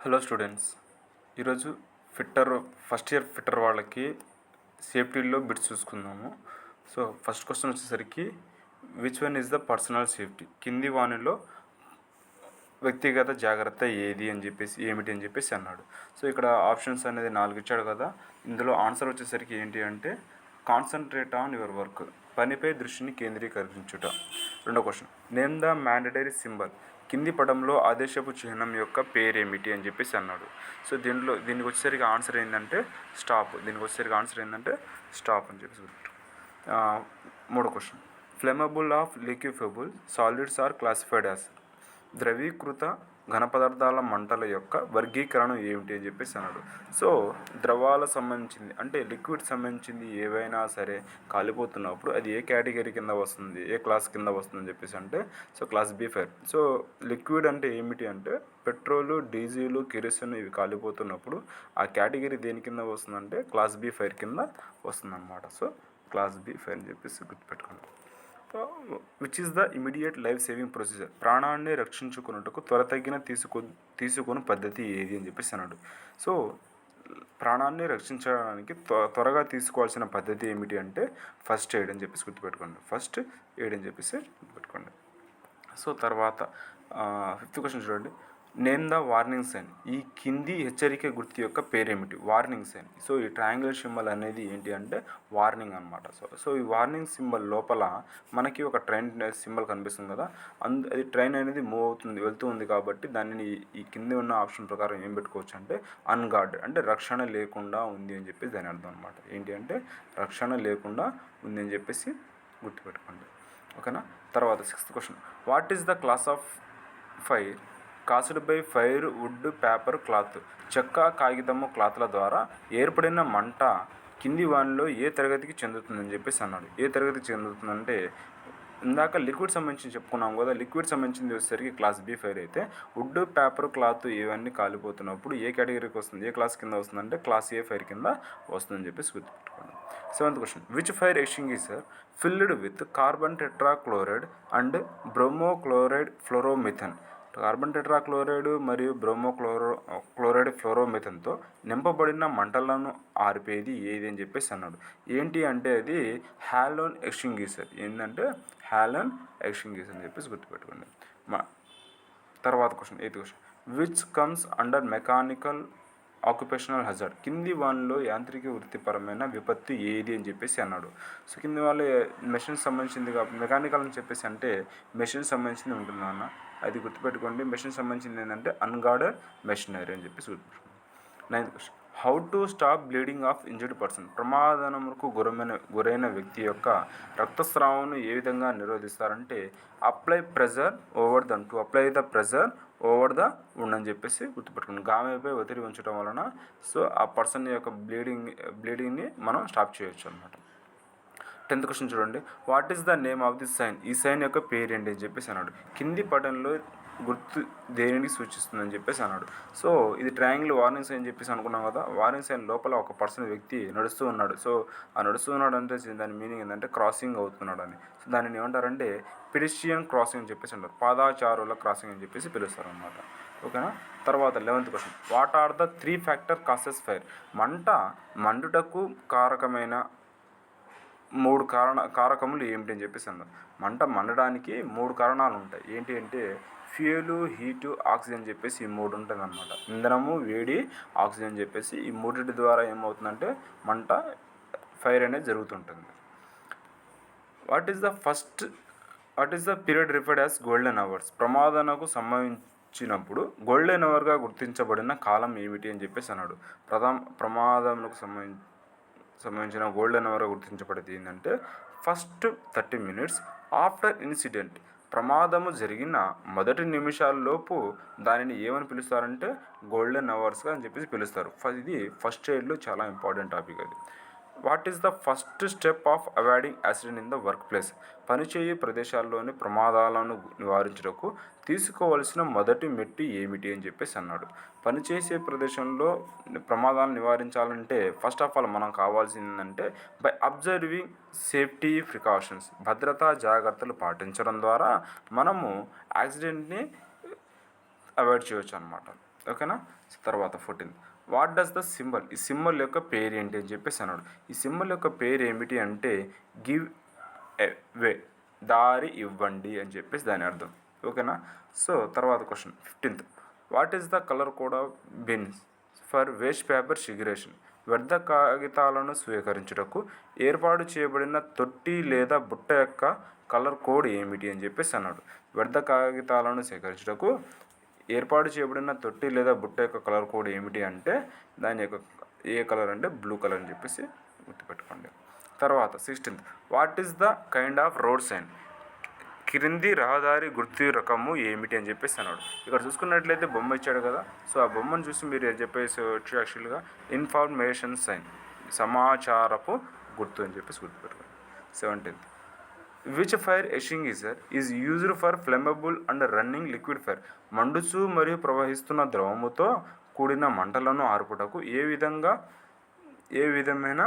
Hello students, ఈరోజు fitter first year fitter వాళ్ళకి సేఫ్టీలో bits చూసుకుందాము. సో ఫస్ట్ క్వశ్చన్ వచ్చేసరికి which one is the personal safety, కింది వానిలో వ్యక్తిగత జాగ్రత్త ఏది అని చెప్పేసి ఏమిటి అని చెప్పేసి అన్నాడు. సో ఇక్కడ ఆప్షన్స్ అనేది 4 ఇచ్చాడు కదా. ఇందులో ఆన్సర్ వచ్చేసరికి ఏంటి అంటే కాన్సన్ట్రేట్ ఆన్ యువర్ వర్క్, పనిపై దృష్టిని కేంద్రీకరించుట. రెండో question, name the mandatory symbol, కింది పటంలో ఆదేశపు చిహ్నం యొక్క పేరేమిటి అని చెప్పేసి అన్నాడు. సో దీనికి వచ్చేసరికి ఆన్సర్ ఏంటంటే స్టాప్. స్టాప్ అని చెప్పేసి మూడో question, flammable of liquefiable solids are classified as, ద్రవీకృత ఘనపదార్థాల మంటల యొక్క వర్గీకరణ ఏమిటి అని చెప్పేసి అన్నాడు. సో ద్రవాల సంబంధించింది అంటే లిక్విడ్ సంబంధించింది ఏవైనా సరే కాలిపోతున్నప్పుడు అది ఏ కేటగిరీ కింద వస్తుంది, ఏ క్లాస్ కింద వస్తుంది అని చెప్పేసి అంటే so class B fire. So liquid అంటే ఏమిటి అంటే పెట్రోలు, డీజిల్, కిరోసిన్ ఇవి కాలిపోతున్నప్పుడు ఆ కేటగిరీ దేని కింద వస్తుందంటే క్లాస్ బి ఫైర్ కింద వస్తుందన్నమాట. సో క్లాస్ బి ఫైర్ అని చెప్పేసి గుర్తుపెట్టుకోండి. Which is the immediate life saving procedure, ప్రాణాన్ని రక్షించుకున్నట్టుకు త్వరతగిన తీసుకుని పద్ధతి ఏది అని చెప్పేసి అన్నాడు. సో ప్రాణాన్ని రక్షించడానికి త్వరగా తీసుకోవాల్సిన పద్ధతి ఏమిటి అంటే ఫస్ట్ ఎయిడ్ అని చెప్పేసి గుర్తుపెట్టుకోండి. సో తర్వాత ఫిఫ్త్ క్వశ్చన్ చూడండి, నేమ్ ద వార్నింగ్ సైన్, ఈ కింది హెచ్చరిక గుర్తు యొక్క పేరేమిటి, వార్నింగ్ సైన్. సో ఈ ట్రయాంగులర్ సింబల్ అనేది ఏంటి అంటే వార్నింగ్ అనమాట. సో ఈ వార్నింగ్ సింబల్ లోపల మనకి ఒక ట్రైన్ సింబల్ కనిపిస్తుంది కదా, అది ట్రైన్ అనేది వెళ్తూ ఉంది కాబట్టి దానిని ఈ కింద ఉన్న ఆప్షన్ ప్రకారం ఏం పెట్టుకోవచ్చు అంటే అన్గార్డ్, అంటే రక్షణ లేకుండా ఉంది అని చెప్పేసి దాని అర్థం అనమాట. ఏంటి అంటే రక్షణ లేకుండా ఉంది అని చెప్పేసి గుర్తుపెట్టుకోండి, ఓకేనా. తర్వాత sixth question, what is the class of fire caused by fire, wood, paper, cloth, చెక్క, కాగితము, క్లాత్ల ద్వారా ఏర్పడిన మంట కింది వానిలో ఏ తరగతికి చెందుతుందని చెప్పేసి అన్నాడు. ఏ తరగతికి చెందుతుందంటే ఇందాక లిక్విడ్ సంబంధించి చెప్పుకున్నాం కదా, లిక్విడ్ సంబంధించింది వచ్చేసరికి క్లాస్ బి ఫైర్ అయితే వుడ్, పేపర్, క్లాత్ ఇవన్నీ కాలిపోతున్నప్పుడు ఏ కేటగిరీకి వస్తుంది, ఏ క్లాస్ కింద వస్తుందంటే క్లాస్ ఏ ఫైర్ కింద వస్తుందని చెప్పేసి గుర్తుపెట్టుకోండి. Seventh question, which fire extinguisher filled with carbon tetrachloride and bromochloride fluoromethane, carbon tetrachloride మరియు బ్రోమోక్లోరైడ్ ఫ్లోరోమిథన్తో నింపబడిన మంటలను ఆర్పేది ఏది అని చెప్పేసి అన్నాడు. ఏంటి అంటే అది హాలోన్ ఎక్స్టింగ్విషర్. ఏంటంటే హాలోన్ ఎక్స్టింగ్విషర్ అని చెప్పేసి గుర్తుపెట్టుకోండి. తర్వాత question, eighth question, which comes under mechanical occupational hazard, కింది వాళ్ళలో యాంత్రిక వృత్తిపరమైన విపత్తు ఏది అని చెప్పేసి అన్నాడు. సో కింది వాళ్ళు మెషిన్ సంబంధించింది కాబట్టి మెకానికల్ అని చెప్పేసి అంటే మెషిన్ సంబంధించింది ఉంటుంది అన్న, అది గుర్తుపెట్టుకోండి. మెషిన్ సంబంధించింది ఏంటంటే అన్గార్డెడ్ మెషినరీ అని చెప్పేసి గుర్తుపెట్టుకోండి. Ninth question, how to stop bleeding of injured person, ప్రమాదములకు గురైన వ్యక్తి యొక్క రక్తస్రావమును ఏ విధంగా నిరోధిస్తారంటే apply the pressure over the wound అని చెప్పేసి గుర్తుపెట్టుకోండి. గామెపై ఒత్తిడి ఉంచడం వలన సో ఆ పర్సన్ యొక్క బ్లీడింగ్ని మనం స్టాప్ చేయొచ్చు అనమాట. 10th క్వశ్చన్ చూడండి, what is the name of the sign, ఈ సైన్ యొక్క పేరు ఏంటి అని చెప్పేసి అన్నాడు. కింది పటంలో గుర్తు దేనిని సూచిస్తుందని చెప్పేసి అన్నాడు. సో ఇది ట్రయాంగిల్ వార్నింగ్ సైన్ చెప్పేసి అనుకున్నాం కదా. వార్నింగ్ సైన్ లోపల ఒక వ్యక్తి నడుస్తూ ఉన్నాడు. సో ఆ నడుస్తూ ఉన్నాడు అంటే దాని మీనింగ్ ఏంటంటే క్రాసింగ్ అవుతున్నాడు అని. సో దానిని ఏమంటారంటే పెడిస్ట్రియన్ క్రాసింగ్ అని చెప్పేసి అంటారు, పాదాచారుల క్రాసింగ్ అని చెప్పేసి పిలుస్తారు అనమాట, ఓకేనా. తర్వాత 11th question, what are the 3 factor causes fire, మండుటకు కారకమైన 3 కారకములు ఏమిటి అని చెప్పేసి అన్నారు. మంట మండడానికి 3 కారణాలు ఉంటాయి. ఏంటి అంటే ఫ్యూయలు, హీటు, ఆక్సిజన్ చెప్పేసి ఈ 3 ఉంటుంది అనమాట. ఇంధనము, వేడి, ఆక్సిజన్ చెప్పేసి ఈ 3 ద్వారా ఏమవుతుందంటే మంట ఫైర్ అనేది జరుగుతుంటుంది. What is the period referred as golden hours, ప్రమాదానికి సంబంధించినప్పుడు గోల్డెన్ అవర్గా గుర్తించబడిన కాలం ఏమిటి అని చెప్పేసి అన్నాడు. ప్రమాదంకు సంబంధించిన గోల్డెన్ అవర్ గుర్తించబడేది ఏంటంటే ఫస్ట్ 30 minutes ఆఫ్టర్ ఇన్సిడెంట్, ప్రమాదము జరిగిన మొదటి నిమిషాల్లోపు దానిని ఏమని పిలుస్తారంటే గోల్డెన్ అవర్స్గా అని చెప్పేసి పిలుస్తారు. ఇది ఫస్ట్ ఎయిడ్లో చాలా ఇంపార్టెంట్ టాపిక్ అది. What is the first step of avoiding accident in the work place, పనిచేయు ప్రదేశాల్లోని ప్రమాదాలను నివారించుటకు తీసుకోవలసిన మొదటి మెట్టు ఏమిటి అని చెప్పేసి అన్నాడు. పనిచేసే ప్రదేశంలో ప్రమాదాలను నివారించాలంటే ఫస్ట్ ఆఫ్ ఆల్ మనం కావాల్సిందంటే బై అబ్జర్వింగ్ సేఫ్టీ ప్రికాషన్స్, భద్రతా జాగ్రత్తలు పాటించడం ద్వారా మనము యాక్సిడెంట్ని అవాయిడ్ చేయవచ్చు అనమాట. ఓకేనా. తర్వాత 14th, what does the symbol, ఈ సింబల్ యొక్క పేరు ఏంటి అని చెప్పేసి అన్నాడు. ఈ సింబల్ యొక్క పేరు ఏమిటి అంటే గివ్ ఎ వే, దారి ఇవ్వండి అని చెప్పేసి దాని అర్థం. ఓకేనా. సో తర్వాత question 15th, what is the colour code of bins for waste paper segregation, వ్యర్థ కాగితాలను స్వీకరించుటకు ఏర్పాటు చేయబడిన తొట్టి లేదా బుట్ట యొక్క కలర్ కోడ్ ఏమిటి అని చెప్పేసి అన్నాడు. వ్యర్థ కాగితాలను సేకరించుటకు ఏర్పాటు చేయబడిన తొట్టి లేదా బుట్ట యొక్క కలర్ కోడ్ ఏమిటి అంటే దాని యొక్క ఏ కలర్ అంటే బ్లూ కలర్ అని చెప్పేసి గుర్తుపెట్టుకోండి. తర్వాత 16th, what is the kind of road sign, క్రింది రహదారి గుర్తు రకము ఏమిటి అని చెప్పేసి అన్నాడు. ఇక్కడ చూసుకున్నట్లయితే బొమ్మ ఇచ్చాడు కదా, సో ఆ బొమ్మను చూసి మీరు ఏం చెప్పేసి వచ్చి యాక్చువల్గా ఇన్ఫర్మేషన్ సైన్, సమాచారపు గుర్తు అని చెప్పేసి గుర్తుపెట్టుకోండి. 17th, which fire extinguisher is used for flammable and running liquid fire, మండుచు మరియు ప్రవహిస్తున్న ద్రవముతో కూడిన మంటలను ఆర్పుటకు ఏ విధమైన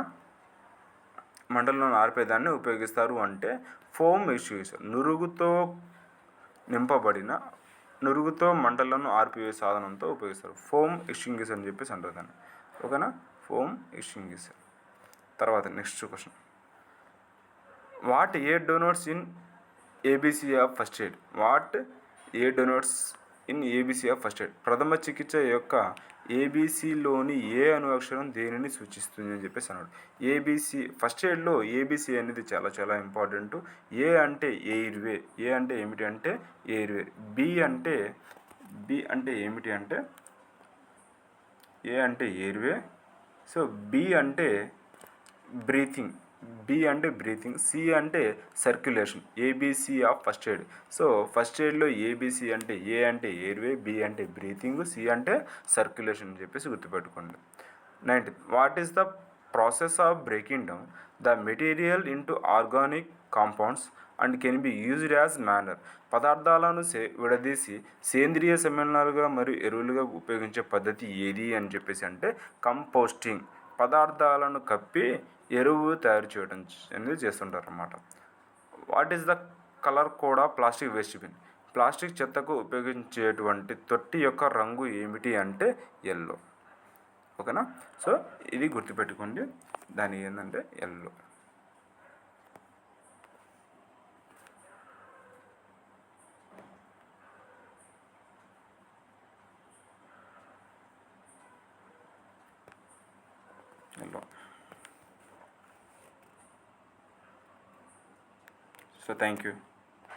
మంటలను ఆర్పేదాన్ని ఉపయోగిస్తారు అంటే ఫోమ్ ఎక్స్టింగ్విషర్, నురుగుతో మంటలను ఆర్పివే సాధనంతో ఉపయోగిస్తారు. ఫోమ్ ఎక్స్టింగ్విషర్ అని చెప్పేసి అంటారు దాన్ని. ఓకేనా, ఫోమ్ ఎక్స్టింగ్విషర్. తర్వాత next question, what A denotes in ABC of first aid, what A denotes in ABC of first aid, ప్రథమ చికిత్స యొక్క ఏబిసిలోని ఏ అను అక్షరం దేనిని సూచిస్తుంది అని చెప్పేసి అన్నాడు. ఏబిసి ఫస్ట్ ఎయిడ్లో ఏబిసి అనేది చాలా చాలా ఇంపార్టెంట్. ఏ అంటే ఎయిర్వే, ఏ అంటే ఏమిటి అంటే ఎయిర్వే. బి అంటే ఏమిటి అంటే ఏ అంటే ఎయిర్వే, సో బి అంటే బ్రీతింగ్, సి అంటే circulation, ABC of first aid. So first ఎయిడ్లో ఏబిసి అంటే ఏ అంటే ఎయిర్వే, బి అంటే బ్రీతింగ్, సి అంటే సర్క్యులేషన్ అని చెప్పేసి గుర్తుపెట్టుకోండి. 19th, what is the process of breaking down the material into organic compounds and can be used as manure, పదార్థాలను విడదీసి సేంద్రియ సమ్మేళనాలుగా మరియు ఎరువులుగా ఉపయోగించే పద్ధతి ఏది అని చెప్పేసి అంటే కంపోస్టింగ్, పదార్థాలను కప్పి ఎరువు తయారు చేయడం అనేది చేస్తుంటారు అన్నమాట. What is the colour code of plastic waste bin, plastic చెత్తకు ఉపయోగించేటువంటి తొట్టి యొక్క రంగు ఏమిటి అంటే ఎల్లో. ఓకేనా, సో ఇది గుర్తుపెట్టుకోండి, దాని ఏంటంటే ఎల్లో. So thank you.